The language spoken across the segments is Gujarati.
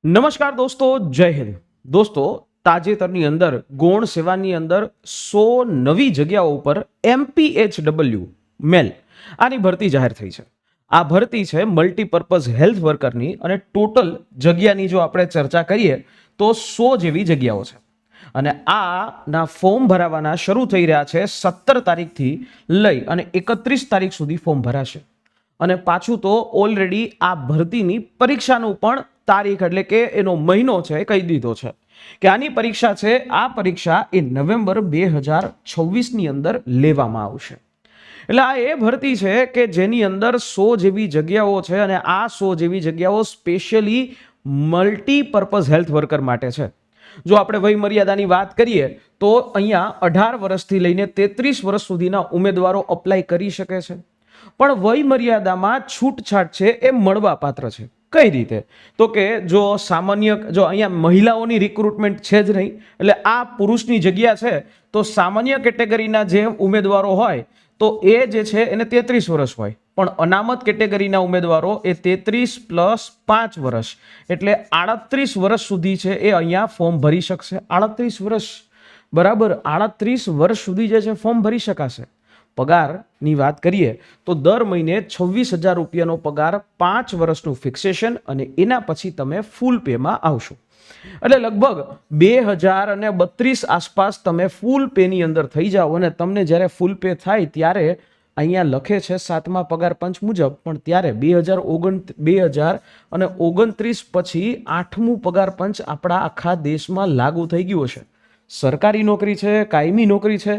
નમસ્કાર દોસ્તો, જય હિન્દ. દોસ્તો, તાજેતરની અંદર ગૌણ સેવાની અંદર 100 નવી જગ્યાઓ ઉપર MPHW મેલ આની ભરતી જાહેર થઈ છે. આ ભરતી છે મલ્ટીપર્પઝ હેલ્થ વર્કરની અને ટોટલ જગ્યાની જો આપણે ચર્ચા કરીએ તો 100 જેવી જગ્યાઓ છે. અને આના ફોર્મ ભરાવાના શરૂ થઈ રહ્યા છે 17 તારીખથી લઈ અને 31 તારીખ સુધી ફોર્મ ભરાશે. અને પાછું તો ઓલરેડી આ ભરતીની પરીક્ષાનું પણ તારીખ એટલે કે એનો મહિનો છે કહી દીધો છે કે આની પરીક્ષા છે. આ પરીક્ષા એ નવેમ્બર 2026ની અંદર લેવામાં આવશે. એટલે આ એ ભરતી છે કે જેની અંદર 100 જેવી જગ્યાઓ છે અને આ 100 જેવી જગ્યાઓ સ્પેશિયલી મલ્ટીપર્પઝ હેલ્થ વર્કર માટે છે. જો આપણે વય મર્યાદાની વાત કરીએ તો અહીંયા 18 વર્ષથી લઈને 33 વર્ષ સુધીના ઉમેદવારો અપ્લાય કરી શકે છે. પણ વય મર્યાદામાં છૂટછાટ છે એ મળવાપાત્ર છે. કઈ રીતે? તો કે જો અહીંયા મહિલાઓની રિક્રુટમેન્ટ છે જ નહીં, એટલે આ પુરુષની જગ્યા છે, તો સામાન્ય કેટેગરીના જે ઉમેદવારો હોય તો એ જે છે એને 33 વર્ષ હોય, પણ અનામત કેટેગરીના ઉમેદવારો એ 33 પ્લસ 5 વર્ષ એટલે 38 વર્ષ સુધી છે એ અહીંયા ફોર્મ ભરી શકશે. 38 વર્ષ બરાબર, 38 વર્ષ સુધી જે છે ફોર્મ ભરી શકાશે. પગારની વાત કરીએ તો દર મહિને 26,000 રૂપિયાનો પગાર, 5 વર્ષનું ફિક્સેશન અને એના પછી તમે ફૂલ પેમાં આવશો. એટલે લગભગ 2032 આસપાસ તમે ફૂલ પેની અંદર થઈ જાઓ. અને તમને જ્યારે ફૂલ પે થાય ત્યારે અહીંયા લખે છે 7મા પગાર પંચ મુજબ, પણ ત્યારે 2029 પછી 8મું પગાર પંચ આપણા આખા દેશમાં લાગુ થઈ ગયું હશે. સરકારી નોકરી છે, કાયમી નોકરી છે,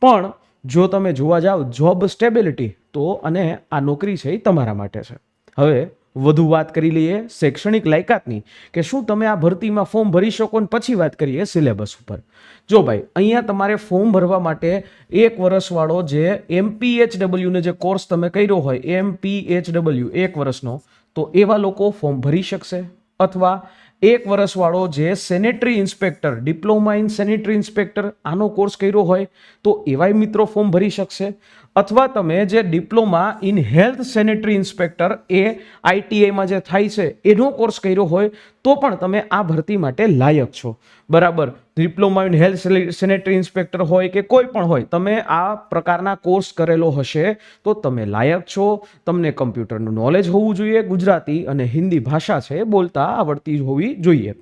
પણ જો તમે જોવા જાઓ જોબ સ્ટેબિલિટી તો અને આ નોકરી છે એ તમારા માટે છે. હવે વધુ વાત કરી લઈએ શૈક્ષણિક લાયકાતની કે શું તમે આ ભરતીમાં ફોર્મ ભરી શકો, ને પછી વાત કરીએ સિલેબસ ઉપર. જો ભાઈ, અહીંયા તમારે ફોર્મ ભરવા માટે 1 વર્ષવાળો જે MPHW ને જે કોર્સ તમે કર્યો હોય MPHW 1 વર્ષનો, તો એવા લોકો ફોર્મ ભરી શકશે. અથવા 1 વર્ષવાળો જે sanitary inspector, diploma in sanitary inspector આનો કોર્સ કર્યો હોય તો એવાય મિત્રો ફોર્મ ભરી શકશે. અથવા તમે જે diploma in health sanitary inspector એ ITIમાં જે થાય છે એનો કોર્સ કર્યો હોય તો પણ તમે આ ભરતી માટે લાયક છો. બરાબર, diploma in health sanitary inspector હોય કે કોઈ પણ હોય, તમે આ પ્રકારના કોર્સ કરેલો હશે તો તમે લાયક છો. તમને કમ્પ્યુટરનું નોલેજ હોવું જોઈએ, ગુજરાતી અને હિન્દી ભાષા છે બોલતા આવડતી હોવી જોઈએ.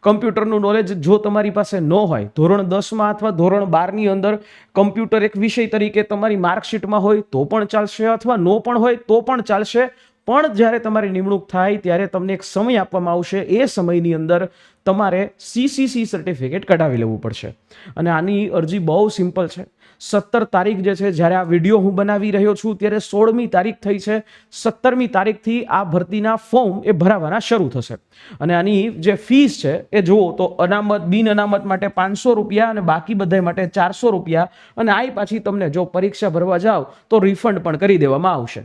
કમ્પ્યુટરનું નોલેજ જો તમારી પાસે ન હોય, ધોરણ 10માં અથવા ધોરણ 12ની અંદર કમ્પ્યુટર એક વિષય તરીકે તમારી માર્કશીટમાં હોય તો પણ ચાલશે, અથવા ન પણ હોય તો પણ ચાલશે. પણ જ્યારે તમારી નિમણૂક થાય ત્યારે તમને એક સમય આપવામાં આવશે. એ સમયની અંદર તમારે CCC સર્ટિફિકેટ કઢાવી લેવું પડશે. અને આની અરજી બહુ સિમ્પલ છે. 17 તારીખ જે છે, જ્યારે આ વિડીયો હું બનાવી રહ્યો છું ત્યારે 16મી તારીખ થઈ છે. 17મી તારીખથી આ ભરતીના ફોર્મ એ ભરાવાના શરૂ થશે. અને આની જે ફીસ છે એ જુઓ તો અનામત, બિન અનામત માટે 500 રૂપિયા અને બાકી બધા માટે 400 રૂપિયા. અને આ પાછી તમને જો પરીક્ષા ભરવા જાઓ તો રિફંડ પણ કરી દેવામાં આવશે.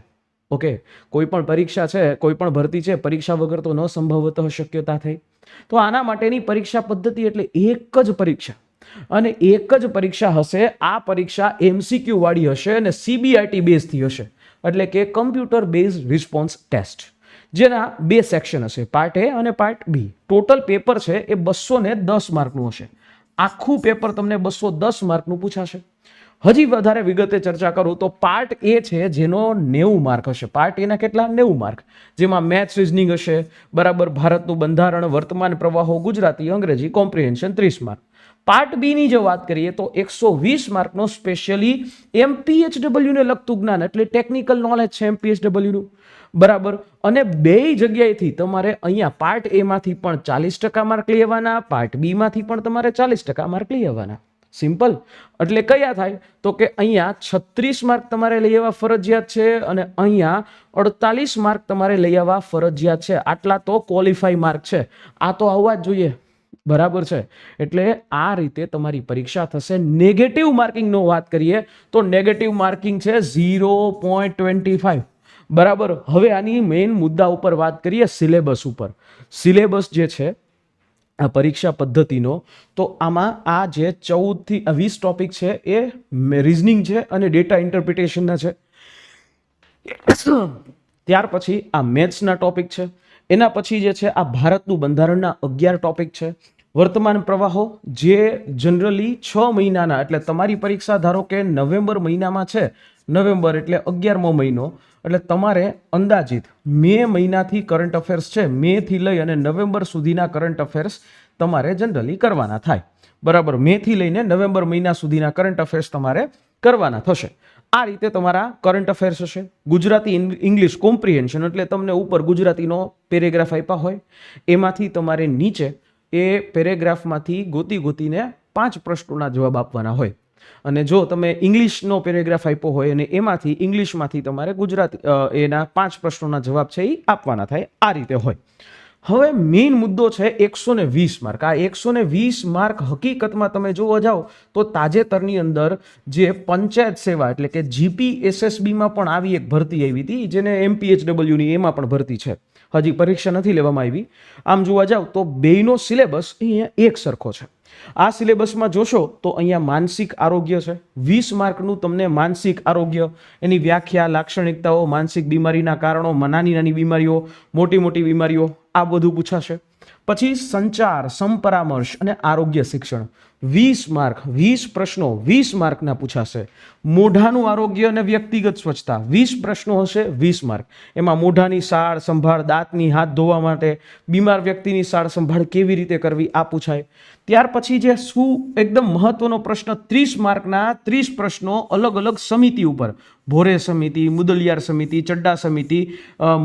ઓકે, કોઈ પણ પરીક્ષા છે, કોઈ પણ ભરતી છે, પરીક્ષા વગર તો ન સંભવત શક્યતા થઈ. તો આના માટેની પરીક્ષા પદ્ધતિ એટલે એક જ પરીક્ષા અને એક જ પરીક્ષા હશે. આ પરીક્ષા MCQ વાળી હશે અને CBIT બેઝથી હશે, એટલે કે કમ્પ્યુટર બેઝ રિસ્પોન્સ ટેસ્ટ, જેના 2 સેક્શન હશે, પાર્ટ A અને પાર્ટ B. ટોટલ પેપર છે એ 210 માર્કનું હશે. આખું પેપર તમને 210 માર્કનું પૂછાશે. હજી વધારે વિગતે ચર્ચા કરું તો પાર્ટ A છે જેનો 90 માર્ક હશે. પાર્ટ A ના કેટલા? 90 માર્ક, જેમાં મેથ્સ, રિઝનિંગ હશે, બરાબર, ભારતનું બંધારણ, વર્તમાન પ્રવાહો, ગુજરાતી, અંગ્રેજી, કોમ્પ્રિહેન્શન 30 માર્ક. પાર્ટ B ની જો વાત કરીએ તો 120 માર્કનો સ્પેશિયલી MPHW ને લગતું જ્ઞાન, એટલે ટેકનિકલ નોલેજ છે MPHW નું, બરાબર. અને બે જગ્યાએથી તમારે અહીંયા પાર્ટ A માંથી પણ 40% માર્ક લઈ આવવાના, પાર્ટ B માંથી પણ તમારે 40% માર્ક લઈ આવવાના. સિમ્પલ. એટલે કયા થાય તો કે અહીંયા 36 માર્ક તમારે લઈ આવવા ફરજિયાત છે અને અહીંયા 48 માર્ક તમારે લઈ આવવા ફરજિયાત છે. આટલા તો ક્વોલિફાઈ માર્ક છે, આ તો આવવા જ જોઈએ, બરાબર છે. એટલે આ રીતે તમારી પરીક્ષા થશે. નેગેટિવ માર્કિંગનો વાત કરીએ તો નેગેટિવ માર્કિંગ છે 0.25, બરાબર. હવે આની મેઇન મુદ્દા ઉપર વાત કરીએ, સિલેબસ ઉપર. સિલેબસ જે છે આ પરીક્ષા પદ્ધતિનો, તો આમાં આ જે 14 થી 20 ટોપિક છે એ રિઝનિંગ છે અને ડેટા ઇન્ટરપ્રિટેશનના છે. ત્યાર પછી આ મેથ્સના ટોપિક છે, એના પછી જે છે આ ભારતનું બંધારણના 11 ટોપિક છે. વર્તમાન પ્રવાહો જે જનરલી 6 મહિનાના, એટલે તમારી પરીક્ષા ધારો કે નવેમ્બર મહિનામાં છે, નવેમ્બર એટલે 11મો મહિનો, એટલે તમારે અંદાજિત મે મહિનાથી કરંટ અફેર્સ છે, મે થી લઈ અને નવેમ્બર સુધીના કરંટ અફેર્સ તમારે જનરલી કરવાના થાય. બરાબર, મે થી લઈને નવેમ્બર મહિના સુધીના કરંટ અફેર્સ તમારે કરવાના થશે. આ રીતે તમારા કરંટ અફેર્સ હશે. ગુજરાતી ઇંગ્લિશ કોમ્પ્રિહેન્શન એટલે તમને ઉપર ગુજરાતીનો પેરેગ્રાફ આપ્યા હોય, એમાંથી તમારે નીચે એ પેરેગ્રાફમાંથી ગોતીને 5 પ્રશ્નોના જવાબ આપવાના હોય. અને જો તમે ઇંગ્લિશનો પેરેગ્રાફ આપ્યો હોય અને એમાંથી ઇંગ્લિશમાંથી તમારે ગુજરાતી એના 5 પ્રશ્નોના જવાબ છે એ આપવાના થાય. આ રીતે હોય. હવે મેઇન મુદ્દો છે 120 માર્ક. આ 120 માર્ક હકીકતમાં તમે જોવા જાઓ તો તાજેતરની અંદર જે પંચાયત સેવા એટલે કે જીપીએસએસબીમાં પણ આવી એક ભરતી આવી હતી, જેને એમપીએચડબલ્યુની એમાં પણ ભરતી છે, હજી પરીક્ષા નથી લેવામાં આવી. આમ જોવા જાવ તો બેયનો સિલેબસ અહીંયા એક સરખો છે. આ સિલેબસમાં જોશો તો અહીંયા માનસિક આરોગ્ય છે, 20 માર્કનું તમને માનસિક આરોગ્ય, એની વ્યાખ્યા, લાક્ષણિકતાઓ, માનસિક બીમારીના કારણો, નાની બીમારીઓ, મોટી બીમારીઓ, આ બધું પૂછાશે. પછી સંચાર, સંપરામર્શ અને આરોગ્ય શિક્ષણ, 20 માર્ક, 20 પ્રશ્નો 20 માર્કના પૂછાશે. મોઢાનું આરોગ્ય અને વ્યક્તિગત સ્વચ્છતા, 20 પ્રશ્નો હશે, 20 માર્ક. એમાં મોઢાની સાળ સંભાળ, દાંતની હાથ ધોવા માટે, બીમાર વ્યક્તિની સાળ સંભાળ કેવી રીતે કરવી, આ પૂછાય. ત્યાર પછી જે શું એકદમ મહત્વનો પ્રશ્ન, 30 માર્કના 30 પ્રશ્નો અલગ અલગ સમિતિ ઉપર, ભોરે સમિતિ, મુદલિયાર સમિતિ, ચડ્ડા સમિતિ,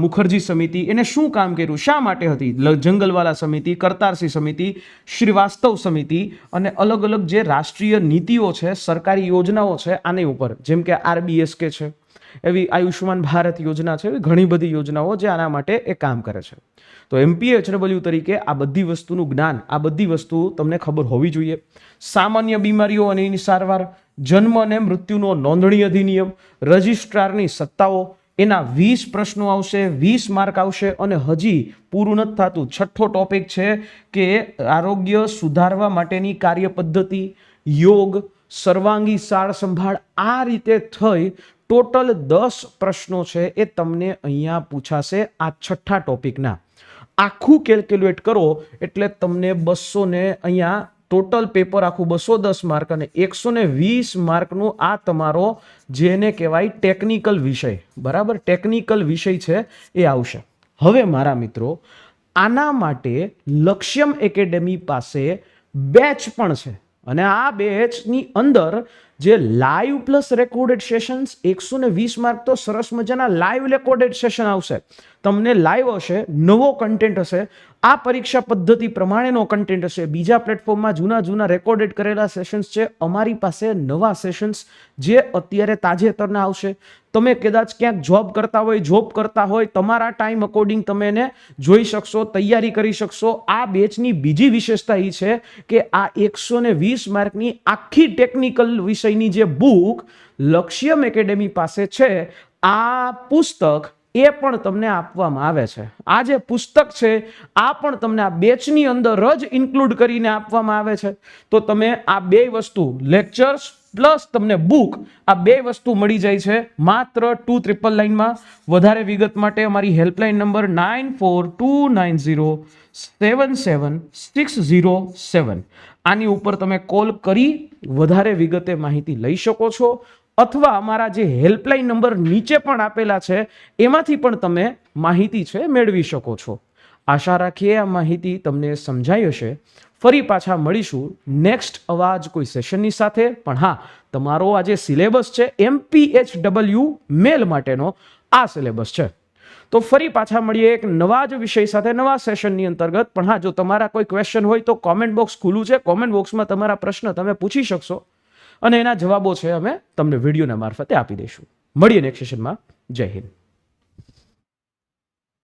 મુખર્જી સમિતિ, એને શું કામ કર્યું, શા માટે હતી, જંગલવાલા સમિતિ, કરતારસિંહ સમિતિ, શ્રીવાસ્તવ સમિતિ, અને અલગ અલગ જે રાષ્ટ્રીય નીતિઓ છે, સરકારી યોજનાઓ છે આની ઉપર, જેમ કે RBSK છે, એવી આયુષ્યમાન ભારત યોજના છે, એવી ઘણી બધી યોજનાઓ જે આના માટે એ કામ કરે છે. તો એમપીએચડબલ્યુ તરીકે આ બધી વસ્તુનું જ્ઞાન, આ બધી વસ્તુ તમને ખબર હોવી જોઈએ. સામાન્ય બીમારીઓ અને એની સારવાર, જન્મ અને મૃત્યુનો નોંધણી અધિનિયમ, રજિસ્ટ્રારની સત્તાઓ, એના 20 પ્રશ્નો આવશે, 20 માર્ક આવશે. અને હજી પૂરું નથી થતું, 6થો ટોપિક છે કે આરોગ્ય સુધારવા માટેની કાર્ય પદ્ધતિ, યોગ, સર્વાંગી સાળ સંભાળ. આ રીતે થઈ ટોટલ 10 પ્રશ્નો છે એ તમને અહીંયા પૂછાશે આ 6થા ટોપિકના. આખું કેલ્ક્યુલેટ કરો એટલે તમને 200 ને અહીંયા ટોટલ પેપર આખું 210 માર્ક અને 120 માર્કનું આ તમારો જેને કહેવાય ટેકનિકલ વિષય, બરાબર, ટેકનિકલ વિષય છે એ આવશે. હવે મારા મિત્રો, આના માટે લક્ષ્યમ એકેડેમી પાસે બેચ પણ છે અને આ બેચની અંદર જે live plus recorded sessions, 120 mark તો સરસ મજાના લાઈવ રેકોર્ડેડ સેશન આવશે. તમને લાઈવ હશે, નવો કન્ટેન્ટ હશે, આ પરીક્ષા પદ્ધતિ પ્રમાણેનો કન્ટેન્ટ હશે. બીજા પ્લેટફોર્મમાં જૂના રેકોર્ડેડ કરેલા સેશન્સ છે, અમારી પાસે નવા સેશન્સ જે અત્યારે તાજેતરના આવશે. તમે કદાચ ક્યાંક જોબ કરતા હોય, તમારા ટાઈમ અકોર્ડિંગ તમે એને જોઈ શકશો, તૈયારી કરી શકશો. આ બેચની બીજી વિશેષતા એ છે કે આ 120 માર્કની આખી ટેકનિકલ વિષયની જે બુક લક્ષ્યમ એકેડેમી પાસે છે, આ પુસ્તક એ પણ તમને આપવામાં આવે છે. આ જે પુસ્તક છે આ પણ તમને આ બેચની અંદર જ ઇન્ક્લુડ કરીને આપવામાં આવે છે. તો તમે આ બે વસ્તુ, લેક્ચર્સ પ્લસ તમને બુક, આ બે વસ્તુ મળી જાય છે માત્ર 2999માં. વધારે વિગત માટે અમારી હેલ્પલાઇન નંબર 9429077607, આની ઉપર તમે કોલ કરી વધારે વિગતે માહિતી લઈ શકો છો, અથવા અમારા જે હેલ્પલાઇન નંબર નીચે પણ આપેલા છે એમાંથી પણ તમે માહિતી છે મેળવી શકો છો. આશા રાખીએ આ માહિતી તમને સમજાઈ હશે. ફરી પાછા મળીશું નેક્સ્ટ અવાજ કોઈ સેશનની સાથે. પણ હા, તમારો આ જે સિલેબસ છે MPHW મેલ માટેનો આ સિલેબસ છે. તો ફરી પાછા મળીએ એક નવા જ વિષય સાથે, નવા સેશનની અંતર્ગત. પણ હા, જો તમારા કોઈ ક્વેશ્ચન હોય તો કોમેન્ટ બોક્સ ખુલ્લું છે, કોમેન્ટ બોક્સમાં તમારા પ્રશ્ન તમે પૂછી શકશો અને એના જવાબો છે અમે તમને વિડીયોના મારફતે આપી દઈશું. મળીએ નેક્સ્ટ સેશનમાં. જય હિન્દ.